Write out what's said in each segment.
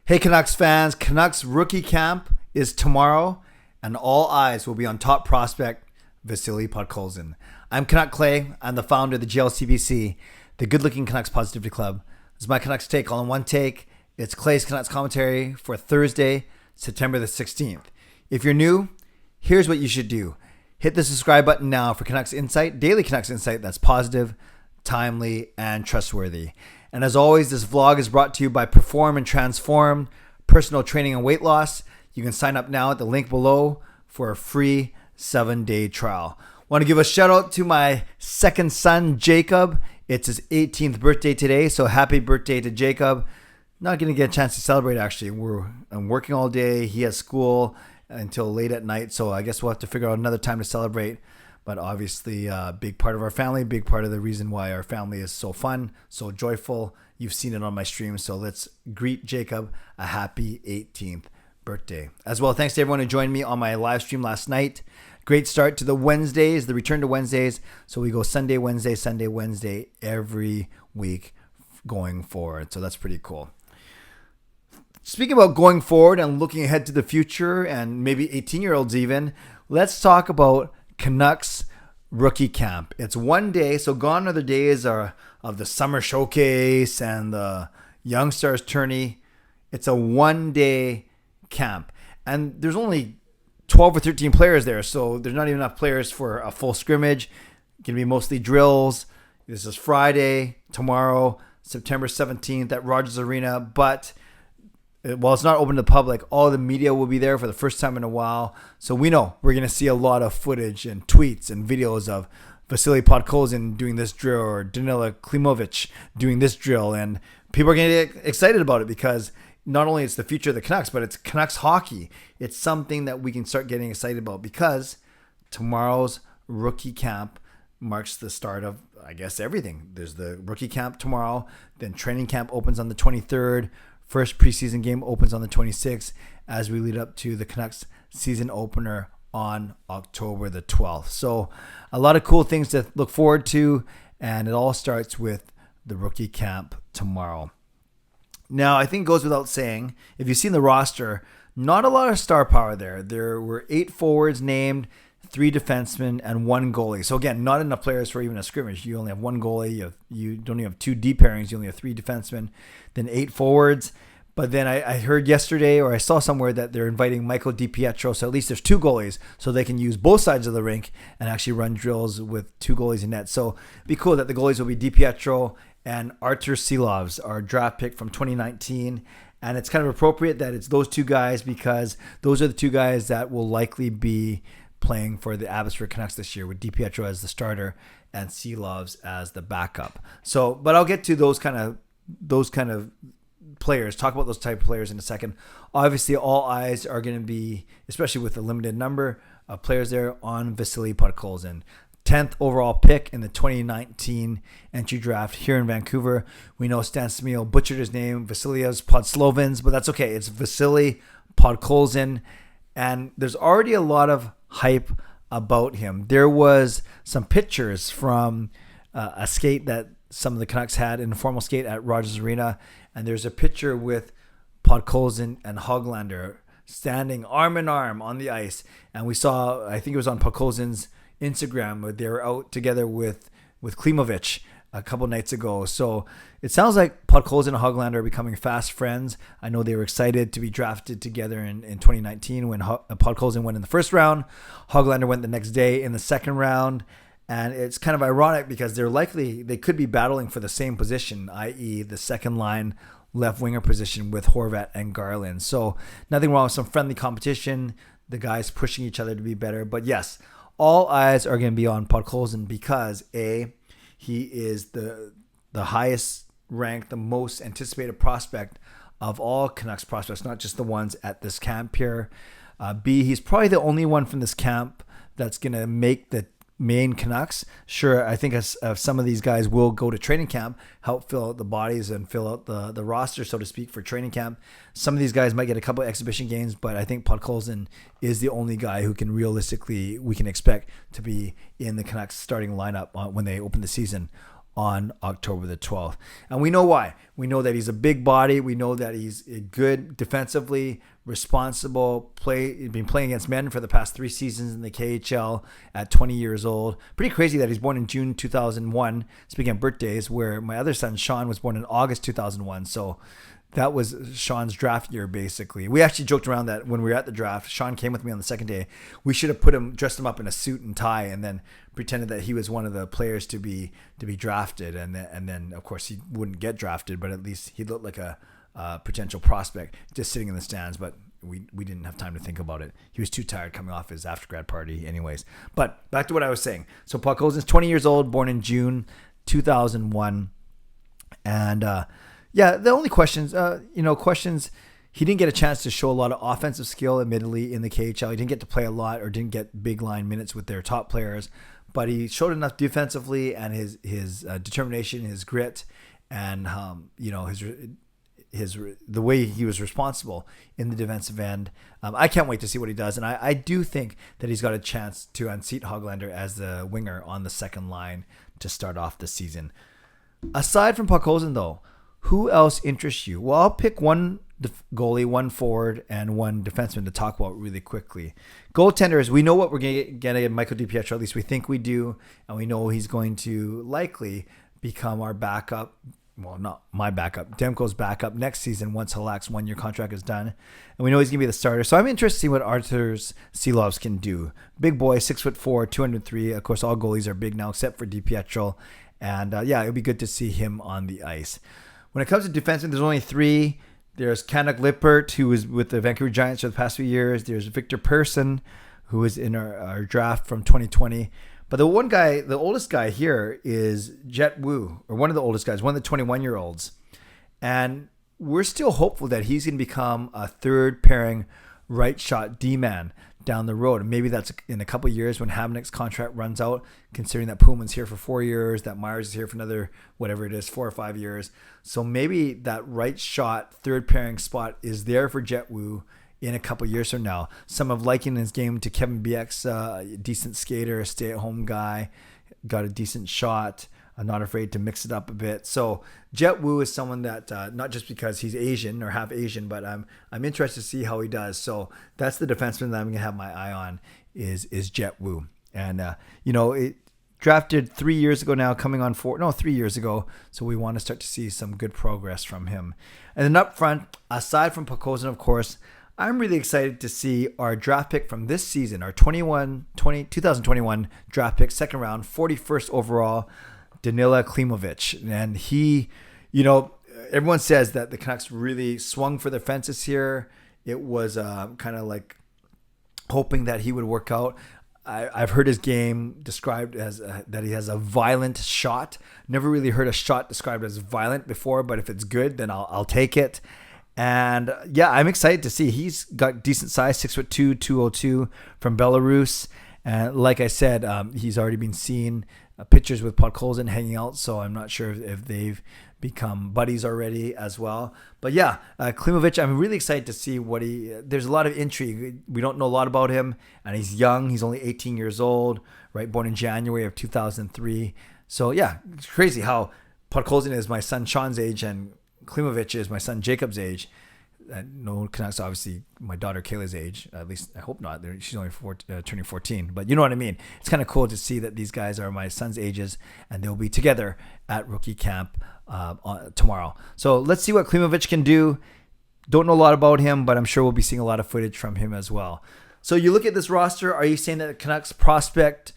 Hey Canucks fans, Canucks Rookie Camp is tomorrow and all eyes will be on top prospect Vasily Podkolzin. I'm Canuck Clay. I'm the founder of the GLCPC, the Good Looking Canucks Positivity Club. This is my Canucks take all in one take. It's Clay's Canucks commentary for Thursday, September the 16th. If you're new, here's what you should do. Hit the subscribe button now for Canucks Insight, daily Canucks Insight that's positive, timely, and trustworthy. And as always, this vlog is brought to you by Perform and Transform, personal training and weight loss. You can sign up now at the link below for a free 7-day trial. Want to give a shout out to my second son, Jacob. It's his 18th birthday today, so happy birthday to Jacob. Not going to get a chance to celebrate, actually. I'm working all day. He has school until late at night, so I guess we'll have to figure out another time to celebrate. But obviously, a big part of our family, big part of the reason why our family is so fun, so joyful. You've seen it on my stream, so let's greet Jacob a happy 18th birthday. As well, thanks to everyone who joined me on my live stream last night. Great start to the Wednesdays, the return to Wednesdays. So we go Sunday, Wednesday every week going forward. So that's pretty cool. Speaking about going forward and looking ahead to the future and maybe 18-year-olds even, let's talk about Canucks Rookie Camp. It's one day, so gone are the days of the summer showcase and the Young Stars tourney. It's a one-day camp. And there's only 12 or 13 players there, so there's not even enough players for a full scrimmage. It's going to be mostly drills. This is Friday, tomorrow, September 17th at Rogers Arena, but while it's not open to the public, all the media will be there for the first time in a while. So we know we're going to see a lot of footage and tweets and videos of Vasily Podkolzin doing this drill or Danila Klimovich doing this drill. And people are going to get excited about it because not only it's the future of the Canucks, but it's Canucks hockey. It's something that we can start getting excited about because tomorrow's rookie camp marks the start of, I guess, everything. There's the rookie camp tomorrow. Then training camp opens on the 23rd. First preseason game opens on the 26th as we lead up to the Canucks season opener on October the 12th. So a lot of cool things to look forward to, and it all starts with the rookie camp tomorrow. Now, I think it goes without saying, if you've seen the roster, not a lot of star power there. There were 8 forwards named, 3 defensemen, and 1 goalie. So again, not enough players for even a scrimmage. You only have 1 goalie. You don't even have 2 deep pairings. You only have 3 defensemen, then 8 forwards. But then I heard yesterday, or I saw somewhere, that they're inviting Michael DiPietro. So at least there's 2 goalies, so they can use both sides of the rink and actually run drills with 2 goalies in net. So it'd be cool that the goalies will be DiPietro and Artur Silovs, our draft pick from 2019. And it's kind of appropriate that it's those 2 guys because those are the 2 guys that will likely be playing for the Abbotsford Canucks this year, with DiPietro as the starter and Silovs as the backup. So, but I'll get to those kind of players, talk about those type of players in a second. Obviously, all eyes are going to be, especially with the limited number of players there, on Vasily Podkolzin. 10th overall pick in the 2019 entry draft here in Vancouver. We know Stan Smil butchered his name, Vasilios Podslovins, but that's okay. It's Vasily Podkolzin, and there's already a lot of hype about him. There was some pictures from a skate that some of the Canucks had, an informal skate at Rogers Arena, and there's a picture with Podkolzin and Höglander standing arm in arm on the ice. And we saw, I think it was on Podkolzin's Instagram, where they were out together with Klimovich a couple nights ago. So it sounds like Podkolzin and Höglander are becoming fast friends. I know they were excited to be drafted together in 2019 when Podkolzin went in the first round. Höglander went the next day in the second round. And it's kind of ironic because they could be battling for the same position, i.e. the second line left winger position with Horvat and Garland. So nothing wrong with some friendly competition, the guys pushing each other to be better. But yes, all eyes are going to be on Podkolzin because he is the highest ranked, the most anticipated prospect of all Canucks prospects, not just the ones at this camp here. B, he's probably the only one from this camp that's going to make the main Canucks. Sure, I think some of these guys will go to training camp, help fill out the bodies and fill out the roster, so to speak, for training camp. Some of these guys might get a couple of exhibition games, but I think Podkolzin is the only guy who can realistically, we can expect to be in the Canucks starting lineup when they open the season on October the 12th. And we know why. We know that he's a big body. We know that he's good defensively, responsible, been playing against men for the past 3 seasons in the KHL at 20 years old. Pretty crazy that he's born in June 2001, speaking of birthdays, where my other son, Sean, was born in August 2001. So that was Sean's draft year, basically. We actually joked around that when we were at the draft, Sean came with me on the second day. We should have dressed him up in a suit and tie, and then pretended that he was one of the players to be drafted. And then of course, he wouldn't get drafted, but at least he looked like a potential prospect just sitting in the stands. But we didn't have time to think about it. He was too tired coming off his after grad party, anyways. But back to what I was saying. So Podkolzin's 20 years old, born in June 2001, and yeah, the only questions, he didn't get a chance to show a lot of offensive skill, admittedly, in the KHL. He didn't get to play a lot or didn't get big line minutes with their top players, but he showed enough defensively, and his determination, his grit, and the way he was responsible in the defensive end. I can't wait to see what he does, and I do think that he's got a chance to unseat Höglander as the winger on the second line to start off the season. Aside from Podkolzin, though, who else interests you? Well, I'll pick one goalie, one forward, and one defenseman to talk about really quickly. Goaltenders, we know what we're going to get at Michael DiPietro. At least we think we do. And we know he's going to likely become our backup. Well, not my backup. Demko's backup next season once Halak's 1-year contract is done. And we know he's going to be the starter. So I'm interested to see what Arturs Silovs can do. Big boy, 6'4", 203. Of course, all goalies are big now except for DiPietro. And yeah, it'll be good to see him on the ice. When it comes to defensemen, there's only 3. There's Canuck Lippert, who was with the Vancouver Giants for the past few years. There's Victor Persson, who was in our draft from 2020. But the oldest guy here is Jet Wu, or one of the oldest guys, one of the 21-year-olds. And we're still hopeful that he's going to become a third pairing right shot D-man down the road. And maybe that's in a couple of years when Hamnick's contract runs out, considering that Pullman's here for 4 years, that Myers is here for another, whatever it is, 4 or 5 years. So maybe that right shot third pairing spot is there for Jet Wu in a couple of years from now. Some have likened his game to Kevin Biek's, a decent skater, a stay-at-home guy, got a decent shot. I'm not afraid to mix it up a bit. So Jet Wu is someone that, not just because he's Asian or half Asian, but I'm interested to see how he does. So that's the defenseman that I'm going to have my eye on is Jet Wu. And, it drafted 3 years ago now, 3 years ago. So we want to start to see some good progress from him. And then up front, aside from Podkolzin, of course, I'm really excited to see our draft pick from this season, our 2021 draft pick, second round, 41st overall, Danila Klimovich. And he, everyone says that the Canucks really swung for the fences here. It was kind of like hoping that he would work out. I've heard his game described as that he has a violent shot. Never really heard a shot described as violent before, but if it's good, then I'll take it. And yeah, I'm excited to see. He's got decent size, 6'2", 202 from Belarus. And like I said, he's already been seen pictures with Podkolzin hanging out, so I'm not sure if they've become buddies already as well. But yeah, Klimovich, I'm really excited to see there's a lot of intrigue. We don't know a lot about him, and he's young. He's only 18 years old, right? Born in January of 2003. So yeah, it's crazy how Podkolzin is my son Sean's age, and Klimovich is my son Jacob's age. No Canucks, obviously, my daughter Kayla's age. At least I hope not. She's only turning 14. But you know what I mean. It's kind of cool to see that these guys are my son's ages, and they'll be together at rookie camp tomorrow. So let's see what Klimovich can do. Don't know a lot about him, but I'm sure we'll be seeing a lot of footage from him as well. So you look at this roster. Are you saying that the Canucks prospect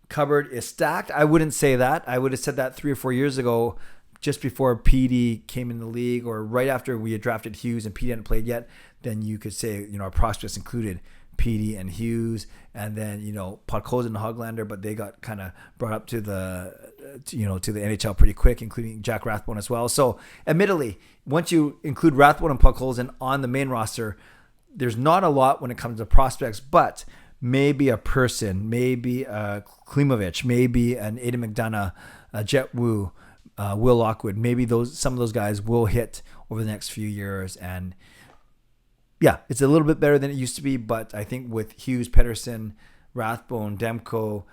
cupboard is stacked? I wouldn't say that. I would have said that 3 or 4 years ago, just before PD came in the league, or right after we had drafted Hughes and PD hadn't played yet. Then you could say, our prospects included PD and Hughes, and then Podkolzin and Höglander, but they got kind of brought up to the NHL pretty quick, including Jack Rathbone as well. So admittedly, once you include Rathbone and Podkolzin on the main roster, there's not a lot when it comes to prospects, but maybe a person, maybe a Klimovich, maybe an Aidan McDonough, a Jet Wu, Will Lockwood, maybe some of those guys will hit over the next few years. And yeah, it's a little bit better than it used to be, but I think with Hughes, Pettersson, Rathbone, Demko,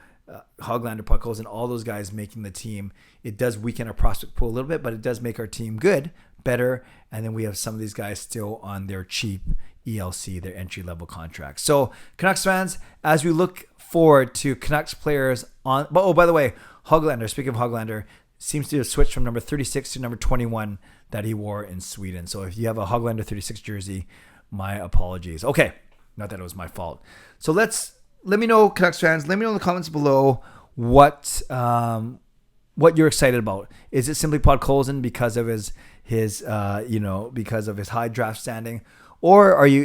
Höglander, Podkolzin, all those guys making the team. It does weaken our prospect pool a little bit, but it does make our team good, better. And then we have some of these guys still on their cheap ELC, their entry-level contracts. So Canucks fans, as we look forward to Canucks players on... Oh, by the way, Höglander, speaking of Höglander, seems to have switched from number 36 to number 21 that he wore in Sweden. So if you have a Höglander 36 jersey, my apologies. Okay, not that it was my fault. So let me know, Canucks fans, let me know in the comments below what you're excited about. Is it simply Podkolzin because of his because of his high draft standing, or are you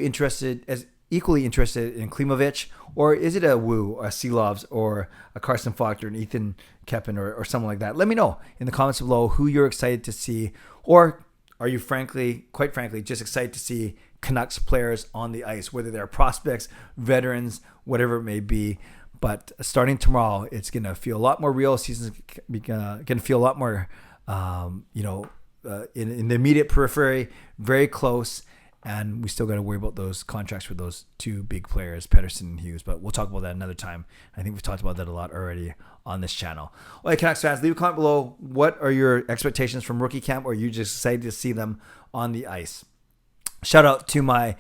equally interested in Klimovich, or is it a Wu, or a Seelovs, or a Carson Faulkner, an Ethan Keppen, or something like that? Let me know in the comments below who you're excited to see, or are you quite frankly, just excited to see Canucks players on the ice, whether they're prospects, veterans, whatever it may be. But starting tomorrow, it's going to feel a lot more real. Season's going to feel a lot more, in the immediate periphery, very close. And we still got to worry about those contracts for those two big players, Pettersson and Hughes. But we'll talk about that another time. I think we've talked about that a lot already on this channel. All right, Canucks fans, leave a comment below. What are your expectations from rookie camp, or are you just excited to see them on the ice? Shout out to my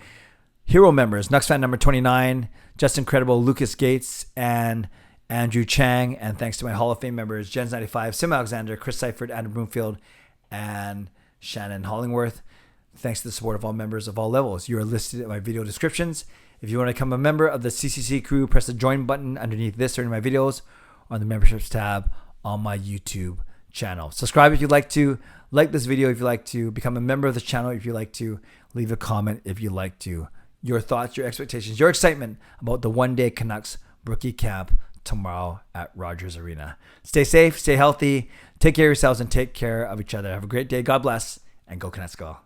hero members, nucksfan number 29, Just Incredible, Lucas Gates, and Andrew Chang. And thanks to my Hall of Fame members, Jens95, simalexander, Chris Seifried, Adam Broomfield, and Shannon Hollingworth. Thanks to the support of all members of all levels. You are listed in my video descriptions. If you want to become a member of the CCC Crew, press the join button underneath this or in my videos, or on the memberships tab on my YouTube channel. Subscribe if you'd like to. Like this video if you'd like to. Become a member of this channel if you'd like to. Leave a comment if you'd like to. Your thoughts, your expectations, your excitement about the one-day Canucks rookie camp tomorrow at Rogers Arena. Stay safe, stay healthy, take care of yourselves, and take care of each other. Have a great day. God bless, and go Canucks go.